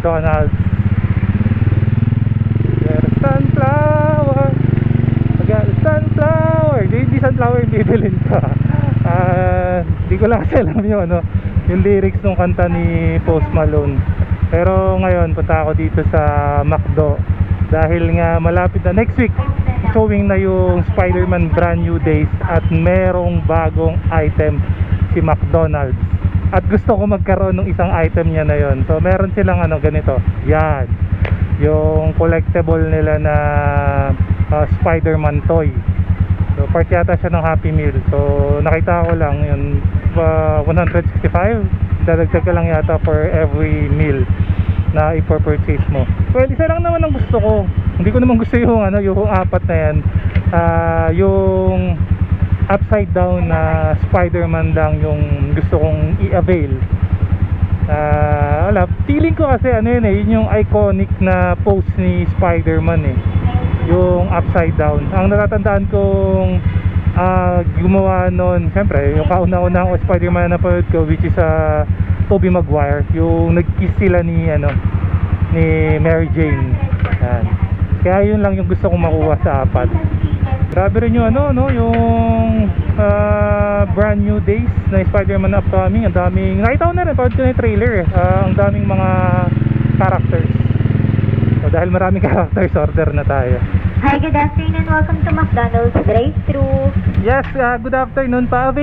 McDonald's. There's sunflower. I got a sunflower. Hindi sunflower yung bibilin ko. Di ko lang kasi alam yung lyrics ng kanta ni Post Malone. Pero ngayon punta ako dito sa McDo dahil nga malapit na next week showing na yung Spider-Man Brand New Days at merong bagong item si McDonald's at gusto ko magkaroon ng isang item niya na yon. So meron silang ganito, yan yung collectible nila na Spider-Man toy. So part yata siya ng Happy Meal. So nakita ko lang yun, 165, dadagdag ka lang yata for every meal na ipo-purchase mo. Well, isa lang naman ang gusto ko. Hindi ko naman gusto yung yung apat na yan. Yung upside down na Spider-Man lang yung gusto kong i-avail. Wala, feeling ko kasi yun yung iconic na pose ni Spider-Man yung upside down. Ang natatandaan kong gumawa nun, siyempre yung kauna-una ko Spider-Man na napanood ko, which is Tobey Maguire, yung nag-kiss sila ni Mary Jane. Yan. Kaya yun lang yung gusto kong makuha sa apat. Grabe rin yung yung Brand New Days na Spider-Man upcoming. Ang daming, nakita ko na rin, panood ko na yung trailer ang daming mga characters. So dahil maraming characters, order na tayo. Hi, good afternoon. Welcome to McDonald's drive-thru. Yes, good afternoon pa.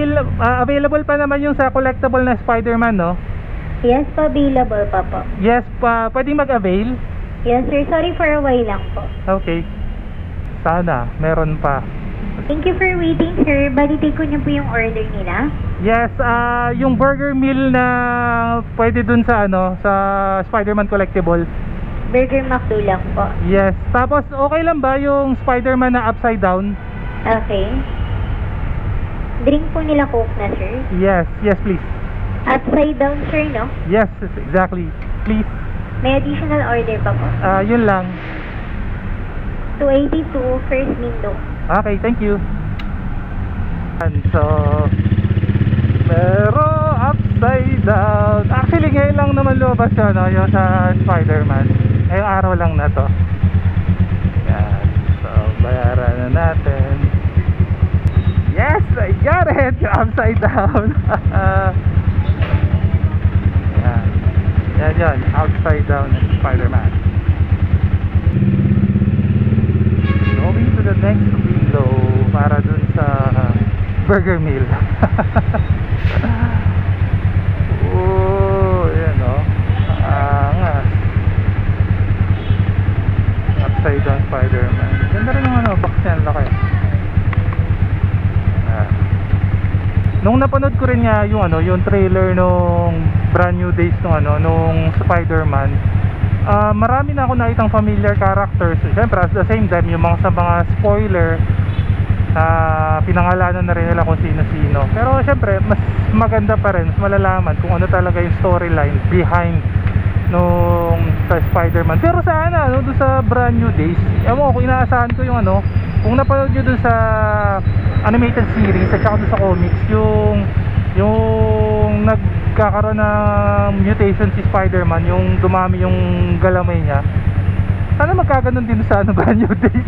Available pa naman yung sa collectible na Spider-Man, no? Yes po, available pa po. Yes pa, pwedeng mag-avail? Yes sir, sorry for a while lang po. Okay. Sana, meron pa. Thank you for waiting sir. Bali, take ko niyo po yung order nila. Yes, yung burger meal na pwede dun sa sa Spider-Man collectible. Burger McDo lang po. Yes, tapos okay lang ba yung Spider-Man na upside down? Okay. Drink po nila Coke na sir. Yes, yes please. Upside down sir, no? Yes, exactly. Please. May additional order pa po. Yun lang. 282 first window. Okay, thank you. And so, pero upside down. Actually, ngayon lang naman lumabas yun, yung sa Spider-Man. Ngayong araw lang na to. Yan. So, bayaran na natin. Yes, I got it! Upside down. Yan, upside down Spider-Man. Going to the next window para dun sa burger meal. Oh, yan angas. Upside down Spider-Man. Ganda rin yung box yan, laki. Nung napanood ko rin nga yung trailer nung Brand New Days nung Spider-Man, marami na ako nakitang familiar characters. Siyempre at the same time yung mga spoiler, pinangalanan na rin nila kung sino-sino. Pero siyempre mas maganda pa rin, mas malalaman kung ano talaga yung storyline behind nung sa Spider-Man. Pero sana doon sa Brand New Days, ewan ko, inaasahan ko yung kung napanood nyo doon sa animated series at saka doon sa comics, yung nagkakaroon ng mutation si Spider-Man, yung dumami yung galamay niya. Sana magkaganon din sa Brand New Days.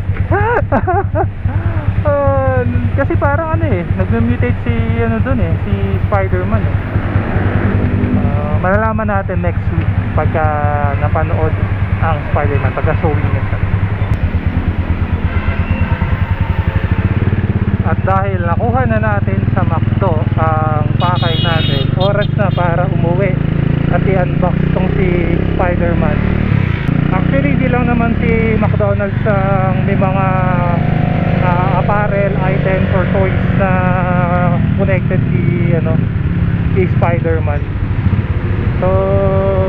Kasi parang nag-mutate si si Spider-Man malalaman natin next week pagka napanood ang Spider-Man, pagka showing nito. At dahil nakuha na natin sa McDo ang pakay natin, oras na para umuwi at i-unbox tong si Spider-Man. Actually, hindi lang naman si McDonald's ang may mga apparel, items or toys na connected si Spider-Man. So,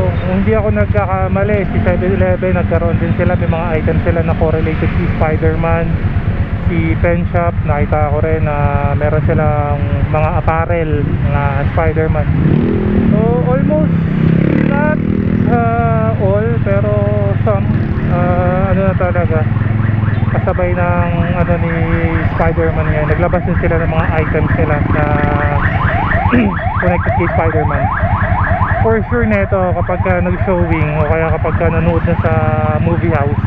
kung hindi ako nagkakamali, si 7-Eleven nagkaroon din sila, may mga items sila na correlated si Spider-Man. Si Pen Shop, nakita ko rin na meron silang mga apparel na Spider-Man. So almost not all, pero some na talaga kasabay ng ni Spider-Man ngayon. Naglabas din sila ng mga items sila na connected kay Spider-Man. So for sure nito kapag ka nag-showing o kaya kapag ka nanood na sa movie house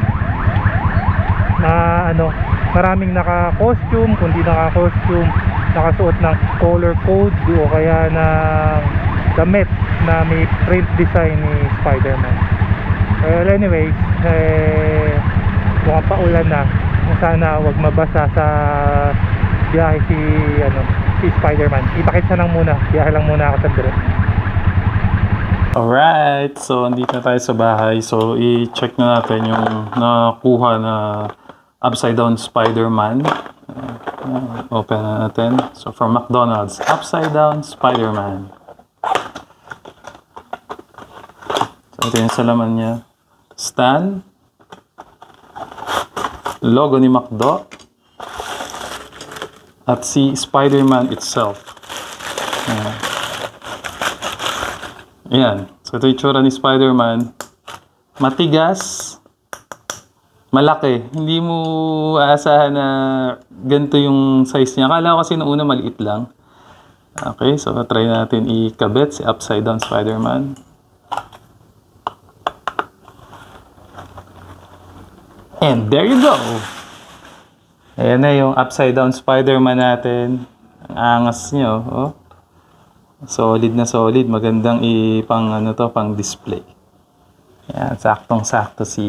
na ano, maraming naka-costume, kundi naka-costume, nakasuot ng color code o kaya ng damit na may print design ni Spider-Man. Well, anyways, mukhang paulan na. Sana wag mabasa sa biyahe si Spider-Man. Itakit lang muna, biyahe lang muna ako sa direct. Alright, so andito na tayo sa bahay. So i-check na natin yung nakuha na upside down Spider-Man. Open na natin. So from McDonald's, upside down Spider-Man. So ito yung sa laman niya. Stand. Logo ni McDo. At si Spider-Man itself. Ayan. So ito yung tsura ni Spider-Man. Matigas. Malaki. Hindi mo aasahan na ganito yung size niya. Akala ko kasi noong una maliit lang. Okay, so try natin ikabit si upside down Spider-Man. And there you go! Ayan na yung upside down Spider-Man natin. Ang angas nyo, oh. Solid na solid. Magandang pang display. Yan, saktong-sakto si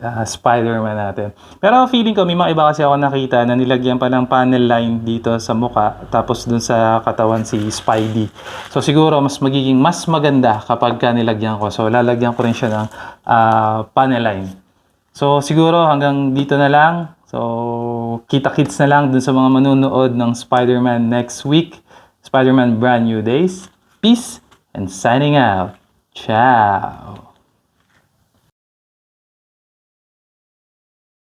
Spider-Man natin. Pero feeling ko, may mga iba kasi ako nakita na nilagyan pa ng panel line dito sa muka, tapos dun sa katawan si Spidey. So siguro, mas maganda kapag nilagyan ko. So lalagyan ko rin siya ng panel line. So siguro hanggang dito na lang. So kita-kits na lang dun sa mga manunood ng Spider-Man next week. Spider-Man Brand New Days. Peace and signing out. Ciao!